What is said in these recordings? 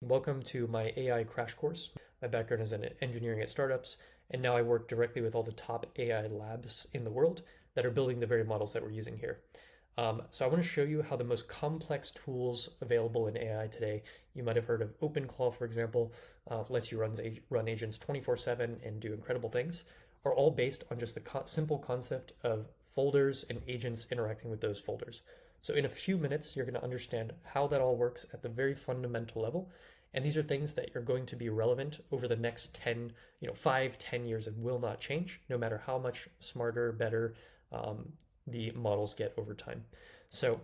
Welcome to my AI crash course. My background is in engineering at startups, and now I work directly with all the top AI labs in the world that are building the very models that we're using here. So I want to show you how the most complex tools available in AI today, you might have heard of OpenClaw, for example, lets you run agents 24/7 and do incredible things, are all based on just the simple concept of folders and agents interacting with those folders. So in a few minutes, you're going to understand how that all works at the very fundamental level. And these are things that are going to be relevant over the next 10, 5, 10 years and will not change, no matter how much smarter, better the models get over time. So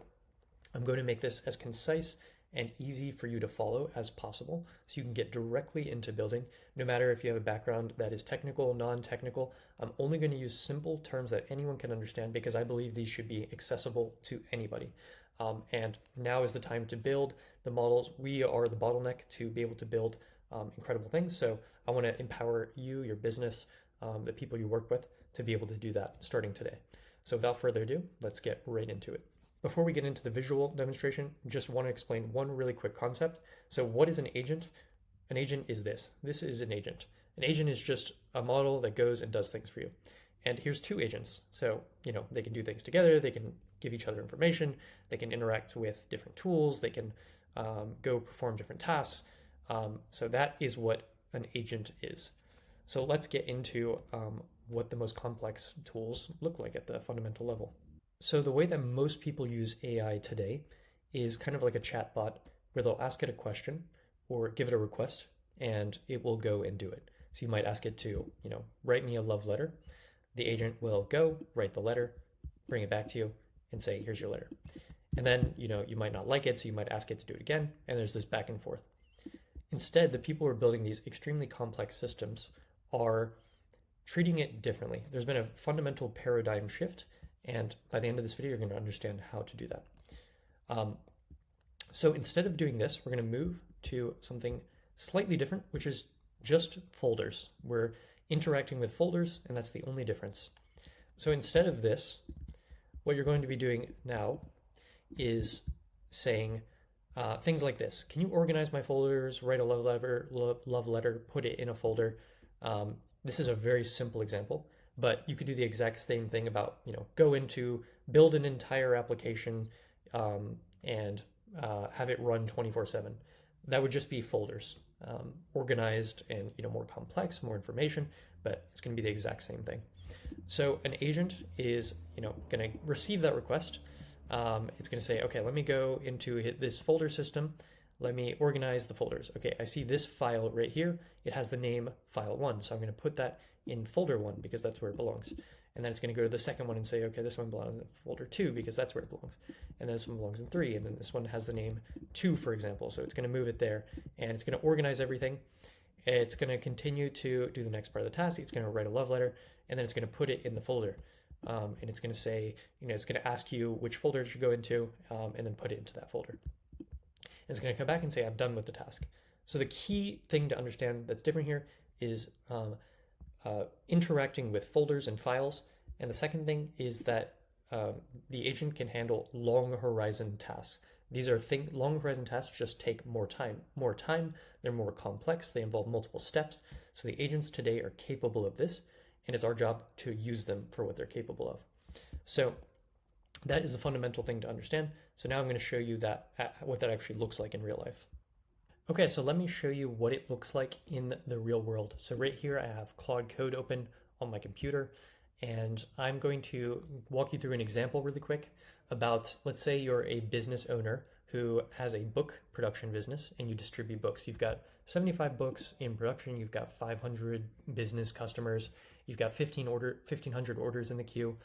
I'm going to make this as concise and easy for you to follow as possible so you can get directly into building, no matter if you have a background that is technical, non-technical. I'm only going to use simple terms that anyone can understand because I believe these should be accessible to anybody. And now is the time to build the models. We are the bottleneck to be able to build incredible things. So I want to empower you, your business, the people you work with to be able to do that starting today. So without further ado, let's get right into it. Before we get into the visual demonstration, just want to explain one really quick concept. So what is an agent? An agent is this. This is an agent. An agent is just a model that goes and does things for you. And here's two agents. So, they can do things together. They can give each other information. They can interact with different tools. They can go perform different tasks. So that is what an agent is. So let's get into what the most complex tools look like at the fundamental level. So the way that most people use AI today is kind of like a chatbot where they'll ask it a question or give it a request and it will go and do it. So you might ask it to, write me a love letter. The agent will go, write the letter, bring it back to you and say, here's your letter. And then, you might not like it, so you might ask it to do it again. And there's this back and forth. Instead, the people who are building these extremely complex systems are treating it differently. There's been a fundamental paradigm shift. And by the end of this video, you're going to understand how to do that. So instead of doing this, we're going to move to something slightly different, which is just folders. We're interacting with folders, and that's the only difference. So instead of this, what you're going to be doing now is saying things like this. Can you organize my folders, write a love letter, put it in a folder? This is a very simple example. But you could do the exact same thing about, go into, build an entire application and have it run 24/7. That would just be folders, organized and, more complex, more information, but it's going to be the exact same thing. So an agent is, going to receive that request. It's going to say, okay, let me go into this folder system. Let me organize the folders. Okay, I see this file right here. It has the name file1. So I'm going to put that in folder 1 because that's where it belongs. And then it's going to go to the second one and say, okay, this one belongs in folder 2 because that's where it belongs. And then this one belongs in 3. And then this one has the name 2, for example. So it's going to move it there and it's going to organize everything. It's going to continue to do the next part of the task. It's going to write a love letter and then it's going to put it in the folder. And it's going to say, it's going to ask you which folder it should go into and then put it into that folder. It's going to come back and say, I'm done with the task. So the key thing to understand that's different here is interacting with folders and files. And the second thing is that the agent can handle long horizon tasks. These are long horizon tasks just take more time. They're more complex. They involve multiple steps. So the agents today are capable of this, and it's our job to use them for what they're capable of. So that is the fundamental thing to understand. So now I'm going to show you what that actually looks like in real life. Okay, so let me show you what it looks like in the real world. So right here, I have Claude Code open on my computer, and I'm going to walk you through an example really quick about, let's say you're a business owner who has a book production business and you distribute books. You've got 75 books in production. You've got 500 business customers. You've got 1,500 orders in the queue.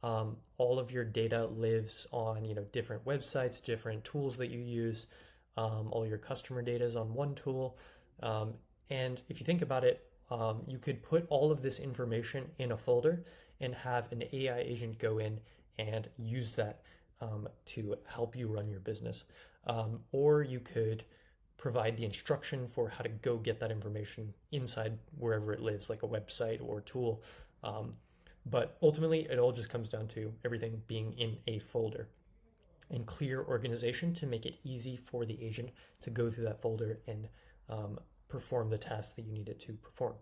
All of your data lives on, different websites, different tools that you use. All your customer data is on one tool. And if you think about it, you could put all of this information in a folder and have an AI agent go in and use that to help you run your business. Or you could provide the instruction for how to go get that information inside wherever it lives, like a website or tool. But ultimately, it all just comes down to everything being in a folder. and clear organization to make it easy for the agent to go through that folder and perform the tasks that you need it to perform.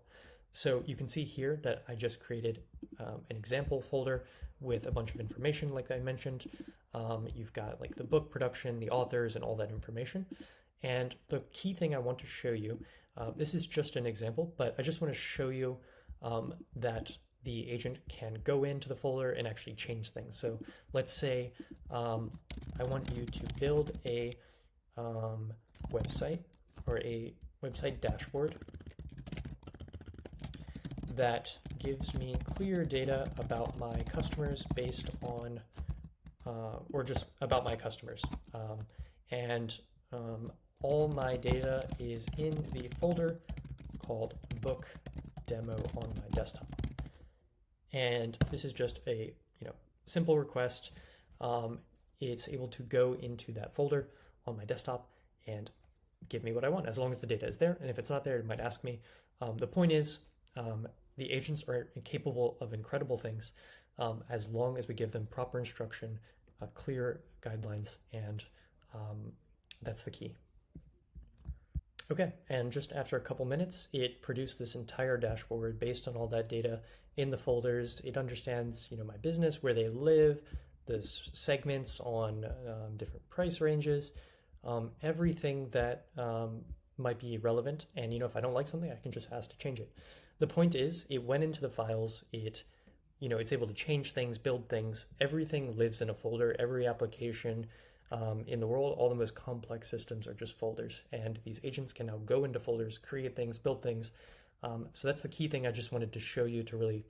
So you can see here that I just created an example folder with a bunch of information like I mentioned. You've got like the book production, the authors, and all that information. And the key thing I want to show you, this is just an example, but I just want to show you that the agent can go into the folder and actually change things. So let's say I want you to build a website or a website dashboard that gives me clear data about my customers based on, or just about my customers. And all my data is in the folder called book demo on my desktop. And this is just a simple request. It's able to go into that folder on my desktop and give me what I want, as long as the data is there. And if it's not there, it might ask me. The point is, the agents are capable of incredible things as long as we give them proper instruction, clear guidelines, and that's the key. Okay, and just after a couple minutes, it produced this entire dashboard based on all that data in the folders. It understands, my business, where they live, the segments on different price ranges, everything that might be relevant. And if I don't like something, I can just ask to change it. The point is, it went into the files. It's able to change things, build things. Everything lives in a folder. Every application in the world, all the most complex systems are just folders, and these agents can now go into folders, create things, build things. So that's the key thing I just wanted to show you to really,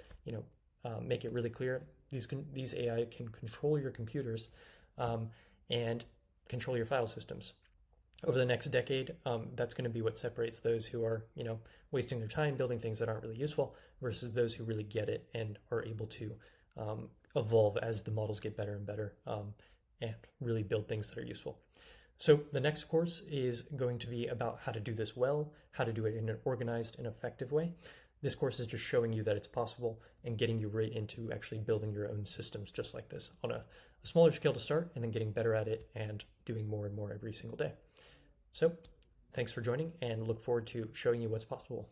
make it really clear. These AI can control your computers and control your file systems. Over the next decade, that's going to be what separates those who are, wasting their time building things that aren't really useful versus those who really get it and are able to evolve as the models get better and better. And really build things that are useful. So the next course is going to be about how to do this well, how to do it in an organized and effective way. This course is just showing you that it's possible and getting you right into actually building your own systems just like this on a smaller scale to start, and then getting better at it and doing more and more every single day. So thanks for joining, and look forward to showing you what's possible.